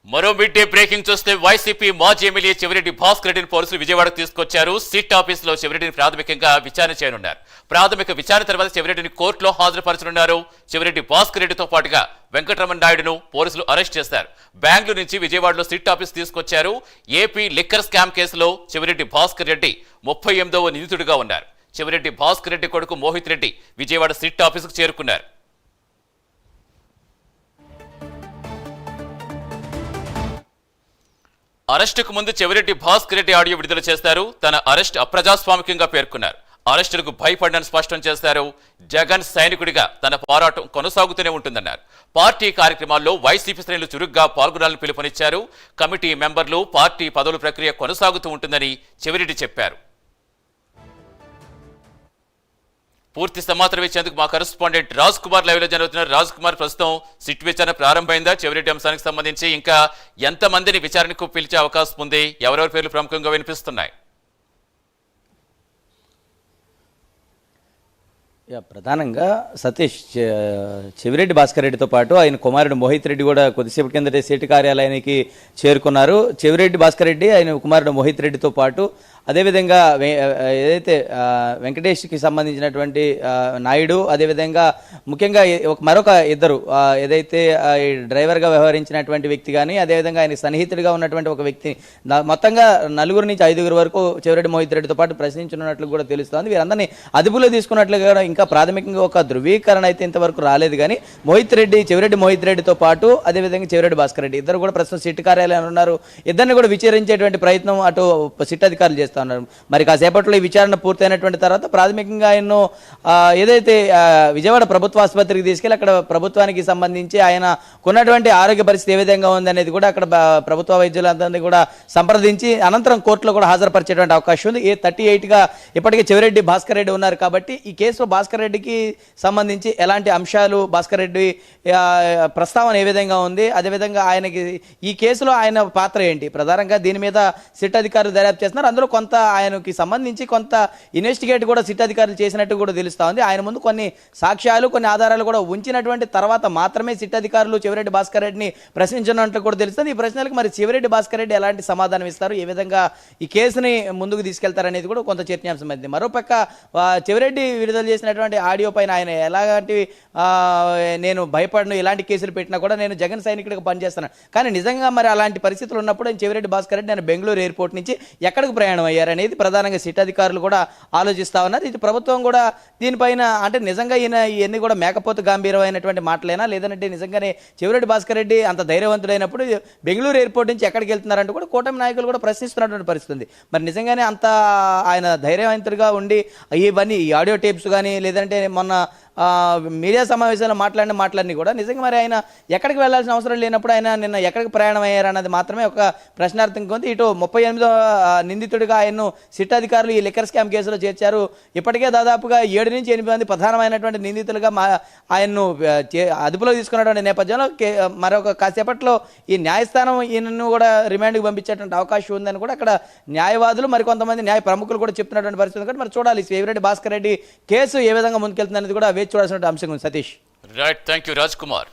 మరో mid day breaking చూస్తే YCP మాజీ ఎమ్మెల్యే చెవిరెడ్డి భాస్కర్ రెడ్డిని పోలీసులు విజయవాడకు తీసుకొచ్చారు. సిట్ ఆఫీసులో చెవిరెడ్డిని ప్రాథమికంగా విచారణ చేయనున్నారు. ప్రాథమిక విచారణ తర్వాత చెవిరెడ్డిని కోర్టులో హాజరుపరచనున్నారు. చెవిరెడ్డి భాస్కర్ రెడ్డితో పాటుగా వెంకటరమణ నాయుడును పోలీసులు అరెస్ట్ చేశారు. బెంగళూరు నుంచి విజయవాడలో సిట్ ఆఫీస్ తీసుకొచ్చారు. ఏపీ లిక్కర్ స్కామ్ కేసులో చెవిరెడ్డి భాస్కర్ రెడ్డి 38వ నిందితుడిగా ఉన్నారు. చెవిరెడ్డి భాస్కర్ రెడ్డి కొడుకు మోహిత్ రెడ్డి విజయవాడ సిట్ ఆఫీసుకు చేరుకున్నారు. అరెస్టుకు ముందు చెవిరెడ్డి భాస్కర్ రెడ్డి ఆడియో విడుదల చేస్తారు. తన అరెస్ట్ అప్రజాస్వామికంగా పేర్కొన్నారు. అరెస్టులకు భయపడని స్పష్టం చేశారు. జగన్ సైనికుడిగా తన పోరాటం కొనసాగుతూనే ఉంటుందన్నారు. పార్టీ కార్యక్రమాల్లో వైసీపీ శ్రేణులు చురుగ్గా పాల్గొనాలని పిలుపునిచ్చారు. కమిటీ మెంబర్లు పార్టీ పదవుల ప్రక్రియ కొనసాగుతూ ఉంటుందని చెవిరెడ్డి చెప్పారు. పూర్తి సమాచారం ఇచ్చేందుకు మా కరెస్పాండెంట్ రాజ్ కుమార్ లైవ్ లో జరుగుతున్నారు. రాజ్ కుమార్, ప్రస్తుతం సిట్ విచారణ ప్రారంభమైందా? చెవిరెడ్డి అంశానికి సంబంధించి ఇంకా ఎంతమందిని విచారణకు పిలిచే అవకాశం ఉంది? ఎవరెవరి పేర్లు ప్రముఖంగా వినిపిస్తున్నాయి? ప్రధానంగా సతీష్ చెవిరెడ్డి భాస్కర్ రెడ్డితో పాటు ఆయన కుమారుడు మోహిత్ రెడ్డి కూడా కొద్దిసేపటి కిందటే సిట్ కార్యాలయానికి చేరుకున్నారు. చెవిరెడ్డి భాస్కర్ రెడ్డి ఆయన కుమారుడు మోహిత్ రెడ్డితో పాటు అదేవిధంగా ఏదైతే వెంకటేష్కి సంబంధించినటువంటి నాయుడు, అదేవిధంగా ముఖ్యంగా మరొక ఇద్దరు ఏదైతే డ్రైవర్గా వ్యవహరించినటువంటి వ్యక్తి కానీ, అదేవిధంగా ఆయన సన్నిహితుడిగా ఉన్నటువంటి ఒక వ్యక్తి, మొత్తంగా 4 నుంచి 5 వరకు చెవిరెడ్డి మోహిత్ రెడ్డితో పాటు ప్రశ్నించనున్నట్లు కూడా తెలుస్తోంది. వీరందరినీ అదుపులో తీసుకున్నట్లుగా ఇంకా ప్రాథమికంగా ఒక ధృవీకరణ అయితే ఇంతవరకు రాలేదు. కానీ చెవిరెడ్డి మోహిత్ రెడ్డితో పాటు అదేవిధంగా చెవిరెడ్డి భాస్కర్ రెడ్డి ఇద్దరు కూడా ప్రస్తుతం సిట్ కార్యాలయంలో ఉన్నారు. ఇద్దరిని కూడా విచారించేటువంటి ప్రయత్నం అటు సిట్ అధికారులు చేస్తున్నారు. మరి కాసేపట్లో ఈ విచారణ పూర్తయినటువంటి తర్వాత ప్రాథమికంగా ఆయన్ను ఏదైతే విజయవాడ ప్రభుత్వ ఆసుపత్రికి తీసుకెళ్లి అక్కడ ప్రభుత్వానికి సంబంధించి ఆయన కొన్నటువంటి ఆరోగ్య పరిస్థితి ఏ విధంగా ఉంది అనేది కూడా అక్కడ ప్రభుత్వ వైద్యులందరినీ కూడా సంప్రదించి అనంతరం కోర్టులో కూడా హాజరుపరిచేటువంటి అవకాశం ఉంది. 38గా ఇప్పటికే చెవిరెడ్డి భాస్కర్ రెడ్డి ఉన్నారు. కాబట్టి ఈ కేసులో భాస్కర్ రెడ్డికి సంబంధించి ఎలాంటి అంశాలు, భాస్కర్ రెడ్డి ప్రస్తావన ఏ విధంగా ఉంది, అదేవిధంగా ఆయనకి ఈ కేసులో ఆయన పాత్ర ఏంటి, ప్రధానంగా దీని మీద సిట్ అధికారులు దర్యాప్తు చేస్తున్నారు. అందులో కొంత ఆయనకి సంబంధించి కొంత ఇన్వెస్టిగేట్ కూడా సిట్ అధికారులు చేసినట్టు కూడా తెలుస్తూ ఉంది. ఆయన ముందు కొన్ని సాక్ష్యాలు, కొన్ని ఆధారాలు కూడా ఉంచినటువంటి తర్వాత మాత్రమే సిట్ అధికారులు చెవిరెడ్డి భాస్కర్ రెడ్డిని ప్రశ్నించినట్లు కూడా తెలుస్తుంది. ఈ ప్రశ్నలకు మరి చెవిరెడ్డి భాస్కర్ రెడ్డి ఎలాంటి సమాధానం ఇస్తారు, ఏ విధంగా ఈ కేసుని ముందుకు తీసుకెళ్తారనేది కూడా కొంత చర్చాంశం అయింది. మరోపక్క చెవిరెడ్డి విడుదల చేసినటువంటి ఆడియో పైన ఆయన ఎలాంటి నేను భయపడను, ఎలాంటి కేసులు పెట్టినా కూడా నేను జగన్ సైనికుడిగా పనిచేస్తున్నాను, కానీ నిజంగా మరి అలాంటి పరిస్థితులు ఉన్నప్పుడు చెవిరెడ్డి భాస్కర్ రెడ్డి నేను బెంగళూరు ఎయిర్పోర్ట్ నుంచి ఎక్కడికి ప్రయాణం అయ్యారనేది ప్రధానంగా సిట్ అధికారులు కూడా ఆలోచిస్తా ఉన్నారు. ఇది ప్రభుత్వం కూడా దీనిపైన అంటే నిజంగా ఇవన్నీ కూడా మేకపోతు గంభీరమైనటువంటి మాటలేనా, లేదంటే నిజంగానే చెవిరెడ్డి భాస్కర్ రెడ్డి అంత ధైర్యవంతుడైనప్పుడు బెంగళూరు ఎయిర్పోర్ట్ నుంచి ఎక్కడికి వెళ్తున్నారంటూ కూడా కూటమి నాయకులు కూడా ప్రశ్నిస్తున్నటువంటి పరిస్థితి ఉంది. మరి నిజంగానే అంత ఆయన ధైర్యవంతుడిగా ఉండి ఇవన్నీ ఈ ఆడియో టేప్స్ కానీ, లేదంటే మొన్న మీడియా సమావేశంలో మాట్లాడిని కూడా నిజంగా మరి ఆయన ఎక్కడికి వెళ్లాల్సిన అవసరం లేనప్పుడు ఆయన నిన్న ఎక్కడికి ప్రయాణం అయ్యారన్నది మాత్రమే ఒక ప్రశ్నార్థంగా ఉంది. ఇటు 38వ నిందితుడిగా ఆయన్ను సిట్ అధికారులు ఈ లిక్కర్ స్కామ్ కేసులో చేర్చారు. ఇప్పటికే దాదాపుగా 7 నుంచి 8 మంది ప్రధానమైనటువంటి నిందితులుగా ఆయన్ను అదుపులో తీసుకున్నటువంటి నేపథ్యంలో మరొక కాసేపట్లో ఈ న్యాయస్థానం ఈయనను కూడా రిమాండ్కి పంపించేటువంటి అవకాశం ఉందని కూడా అక్కడ న్యాయవాదులు మరికొంతమంది న్యాయ ప్రముఖులు కూడా చెప్తున్నటువంటి పరిస్థితి ఉంది. మరి చూడాలి చెవిరెడ్డి భాస్కర్ రెడ్డి కేసు ఏ విధంగా ముందుకెళ్తుంది అనేది కూడా వేచి చూడాల్సిన అంశం ఉంది. Satish, right, thank you Raj Kumar.